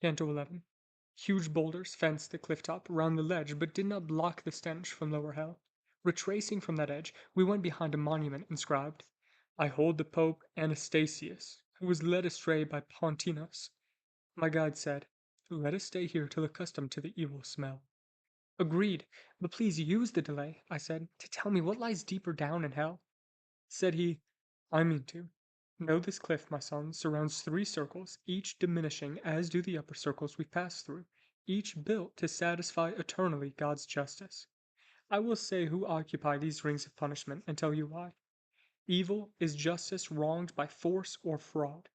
Canto 11. Huge boulders fenced the cliff top round the ledge, but did not block the stench from lower hell. Retracing from that edge, we went behind a monument inscribed, "I hold the Pope Anastasius, who was led astray by Pontinos." My guide said, "Let us stay here till accustomed to the evil smell." "Agreed, but please use the delay," I said, "to tell me what lies deeper down in hell." Said he, "I mean to. Know this cliff, my son, surrounds three circles, each diminishing as do the upper circles we pass through, each built to satisfy eternally God's justice. I will say who occupy these rings of punishment and tell you why. Evil is justice wronged by force or fraud.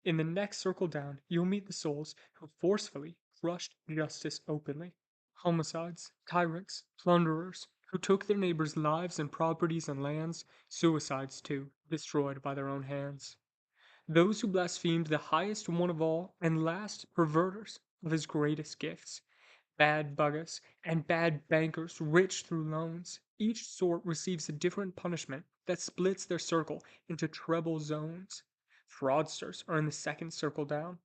In the next circle down, you'll meet the souls who forcefully crushed justice openly. Homicides, tyrants, plunderers, who took their neighbors' lives and properties and lands, suicides too, destroyed by their own hands. Those who blasphemed the highest one of all, and last, perverters of his greatest gifts. Bad buggers and bad bankers rich through loans. Each sort receives a different punishment that splits their circle into treble zones. Fraudsters are in the second circle down.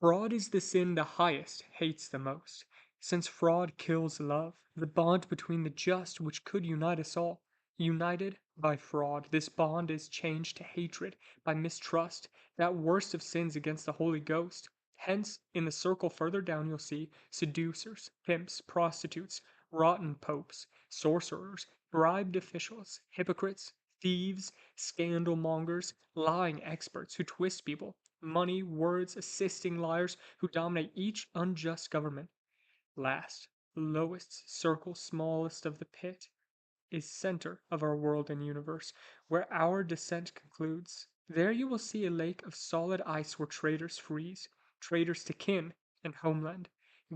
Fraud is the sin the highest hates the most, since fraud kills love, the bond between the just which could unite us all. United by fraud, this bond is changed to hatred by mistrust, that worst of sins against the Holy Ghost. Hence, in the circle further down you'll see seducers, pimps, prostitutes, rotten popes, sorcerers, bribed officials, hypocrites, thieves, scandal mongers, lying experts who twist people, money, words, assisting liars who dominate each unjust government. Last, lowest circle, smallest of the pit, is center of our world and universe, where our descent concludes. There you will see a lake of solid ice where traitors freeze, traitors to kin and homeland,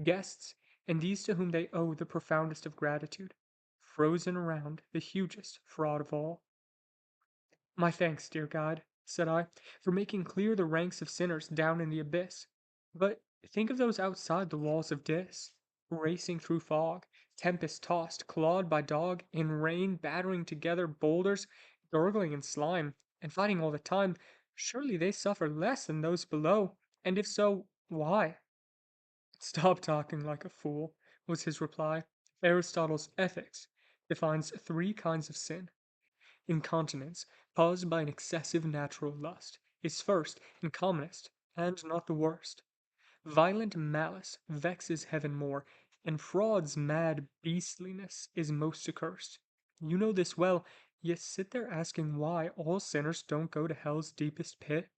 guests, and these to whom they owe the profoundest of gratitude, frozen around the hugest fraud of all. "My thanks, dear God," said I, "for making clear the ranks of sinners down in the abyss. But think of those outside the walls of Dis, racing through fog, tempest tossed, clawed by dog, in rain, battering together boulders, gurgling in slime, and fighting all the time. Surely they suffer less than those below, and if so, why?" "Stop talking like a fool," was his reply. "Aristotle's Ethics defines three kinds of sin. Incontinence, caused by an excessive natural lust, is first and commonest, and not the worst. Violent malice vexes heaven more, and fraud's mad beastliness is most accursed. You know this well, yet sit there asking why all sinners don't go to hell's deepest pit."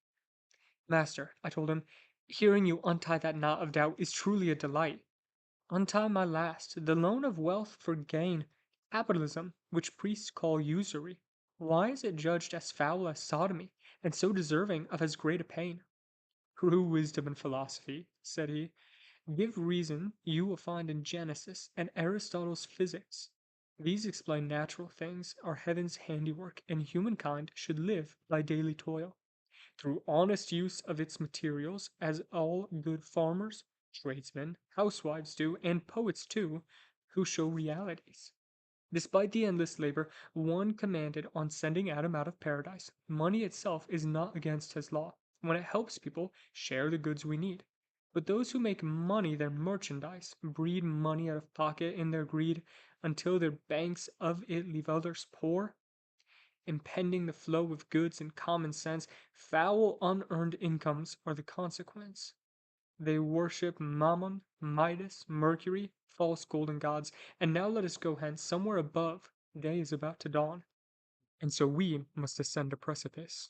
"Master," I told him, "hearing you untie that knot of doubt is truly a delight. Untie my last, the loan of wealth for gain, capitalism, which priests call usury. Why is it judged as foul as sodomy, and so deserving of as great a pain?" "True wisdom and philosophy," said he. "Give reason you will find in Genesis and Aristotle's Physics. These explain natural things, are heaven's handiwork, and humankind should live by daily toil, through honest use of its materials, as all good farmers, tradesmen, housewives do, and poets too, who show realities. Despite the endless labor one commanded on sending Adam out of paradise, money itself is not against his law, when it helps people share the goods we need. But those who make money their merchandise, breed money out of pocket in their greed, until their banks of it leave others poor, impeding the flow of goods and common sense, foul unearned incomes are the consequence. They worship Mammon, Midas, Mercury, false golden gods, and now let us go hence somewhere above. Day is about to dawn, and so we must ascend a precipice."